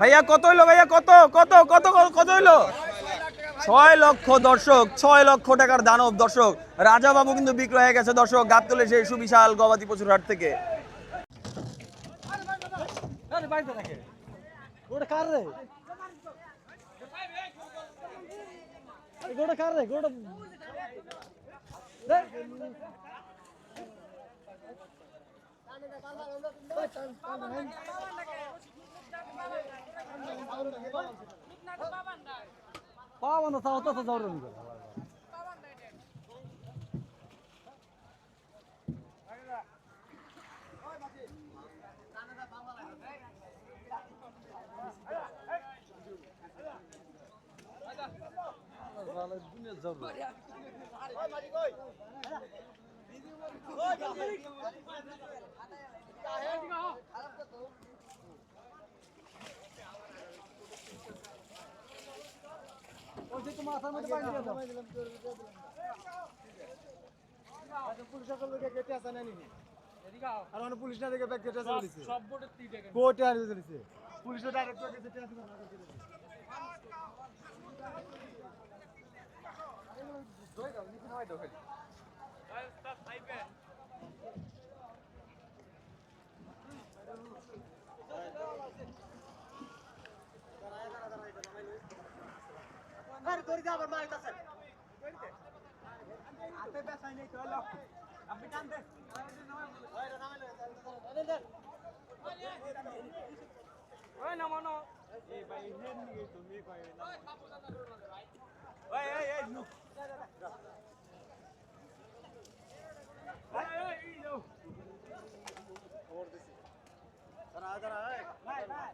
ভাইয়া কত হইলো ভাইয়া, কত কত কত কত হইলো? 6 লক্ষ দর্শক, 6 লক্ষ টাকার দানব দর্শক। রাজা বাবু কিন্তু বিক্রয় হয়ে গেছে দর্শক গাবতলী সেই সুবিশাল গবাদি পশুর হাট থেকে। পাওয়া তাও তো জরুরি মাথার মধ্যে পানি দিয়ে দাও। পুলিশ সকল গেটে আসে না নি আর মানে পুলিশ না দেখে ব্যাগ গেটে আসে বলেছে সব বোর্ডে 3 টাকা কোর্টে আর বলেছে পুলিশ ডাইরেক্ট গেটে আসে না দই দাও নিচে হয় দাও খালি স্টাফ সাইবে আরে তোর যা আবার মাইতাছে আতে বেসাই নাই তো হলো আপনি টান দে ওই রে নামাইলে দে ওই নামানো এই ভাই হেন নিয়ে তুমি কই না ওই এই এই নো ওই ওই নো ওর দিছি দাঁড়া দাঁড়া এই ভাই ভাই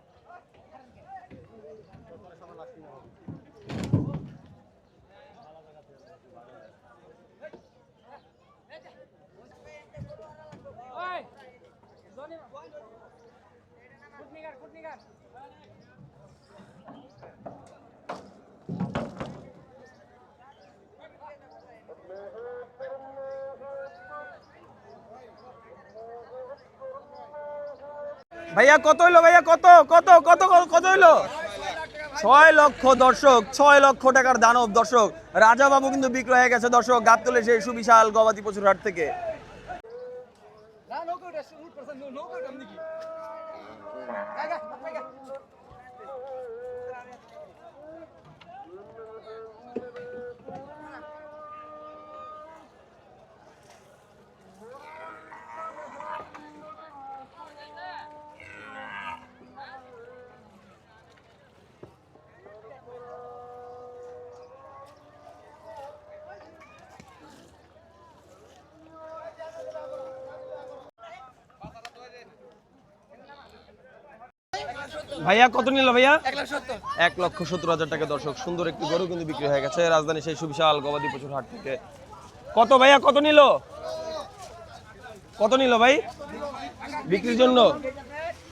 তোর সামনে লাগছি না ভাইয়া কত হইলো ভাইয়া, কত কত কত কত হইলো? 6 লক্ষ দর্শক, 6 লক্ষ টাকার দানব দর্শক। রাজা বাবু কিন্তু বিক্রয় হয়ে গেছে দর্শক গাবতলী সেই সুবিশাল গবাদি পশুর হাট থেকে। ভাইয়া কত নিল ভাইয়া? 1,70,000 টাকা দর্শক। সুন্দর একটি গরু কিন্তু বিক্রি হয়ে গেছে রাজধানী সেই সুবিশাল গবাদি পশুর হাট থেকে। কত ভাইয়া, কত নিল? কত নিল ভাই বিক্রির জন্য?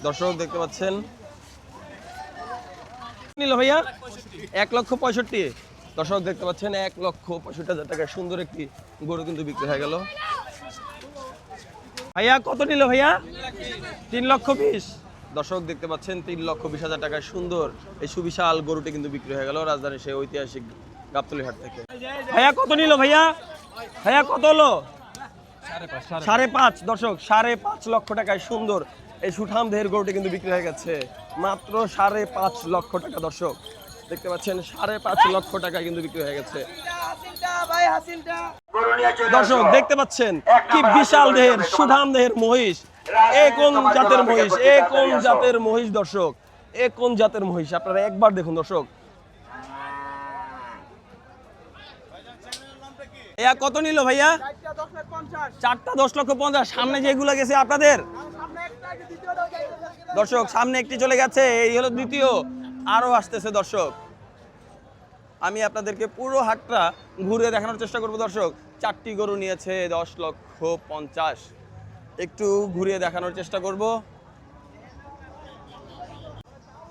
দর্শক দেখতে পাচ্ছেন নিল ভাইয়া 1,65,000। দর্শক দেখতে পাচ্ছেন 1,65,000 টাকা সুন্দর একটি গরু কিন্তু বিক্রি হয়ে গেল। ভাইয়া কত নিল ভাইয়া? 3,20,000। দর্শক দেখতে পাচ্ছেন 3,20,000 টাকায় সুন্দর এই সুবিশাল গরুটি কিন্তু বিক্রি হয়ে গেল রাজধানীর সেই ঐতিহাসিক গাবতলী হাট থেকে। ভাইয়া কত নিল ভাইয়া? ভাইয়া কত হলো? 5.5। দর্শক 5.5 লক্ষ টাকায় সুন্দর এই সুঠাম দেহের গরুটি কিন্তু বিক্রি হয়ে গেছে মাত্র 5.5 লক্ষ টাকা। দর্শক দেখতে পাচ্ছেন 5.5 লক্ষ টাকায় কিন্তু বিক্রি হয়ে গেছে। দর্শক দেখতে পাচ্ছেন কি বিশাল দেহের সুঠাম দেহের মহিষ। এ কোন জাতের মহিষ? এ কোন জাতের মহিষ দর্শক? এ কোন জাতের মহিষ আপনারা একবার দেখুন দর্শক। এয়া কত নিল ভাইয়া? 4টা 10,50,000। সামনে যেগুলো গেছে আপনাদের দর্শক, সামনে একটি চলে গেছে, এই হলো দ্বিতীয়, আরো আসতেছে দর্শক। আমি আপনাদেরকে পুরো হাটটা ঘুরে দেখানোর চেষ্টা করব দর্শক। 4টি গরু নিয়েছে 10,50,000। একটু ঘুরিয়ে দেখানোর চেষ্টা করব।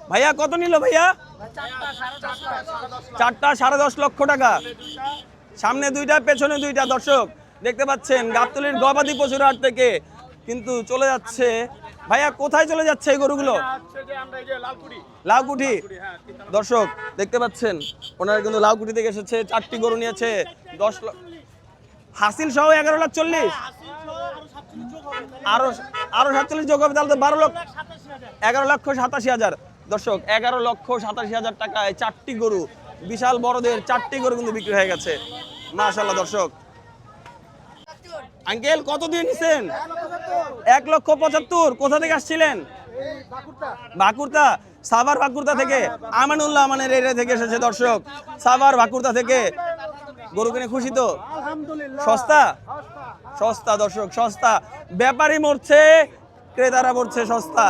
ভাইয়া কত নিল ভাইয়া? 4টা 10.5 লক্ষ টাকা। সামনে 2টা পেছনে 2টা। দর্শক দেখতে পাচ্ছেন গাবতলীর গবাদি পশুর হাট থেকে কিন্তু চলে যাচ্ছে। ভাইয়া কোথায় চলে যাচ্ছে এই গরুগুলো? লাউকুঠি। দর্শক দেখতে পাচ্ছেন ওনারা কিন্তু লাউকুঠি থেকে এসেছে, 4টি গরু নিয়েছে। 10 লাখ হাসিল সহ 11,40,000, আরো আরো 47 যোগ হবে, তাহলে তো 12 লক্ষ, 11,87,000। দর্শক 11,87,000 টাকায় 4টি গরু, বিশাল বড়দের 4টি গরু কিন্তু বিক্রি হয়ে গেছে। মাশাআল্লাহ। দর্শক আঙ্কেল কত দিয়ে নিছেন? 1,75,000। কোথা থেকে আসছিলেন? বাকুরতা, সাভার বাকুরতা থেকে। আমানুল্লাহ আমানের এরিয়া থেকে এসেছে। দর্শক সাভার বাকুরতা থেকে গরু কিনে খুশি তো? সস্তা সস্তা দর্শক, সস্তা। ব্যাপারী মরছে, ক্রেতারা মরছে সস্তা।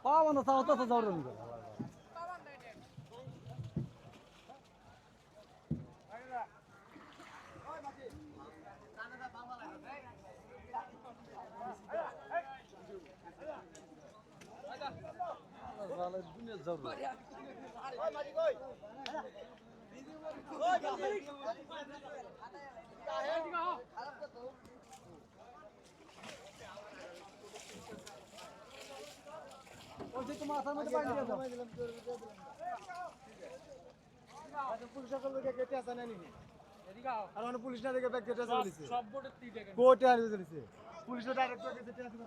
পাওয়া তাও তো জরুরি। পুলিশ না দেখে ব্যাগ কেটে আছে বলেছে, কোর্টে আনি বলেছে পুলিশ ডাইরেক্ট কেটে আছে।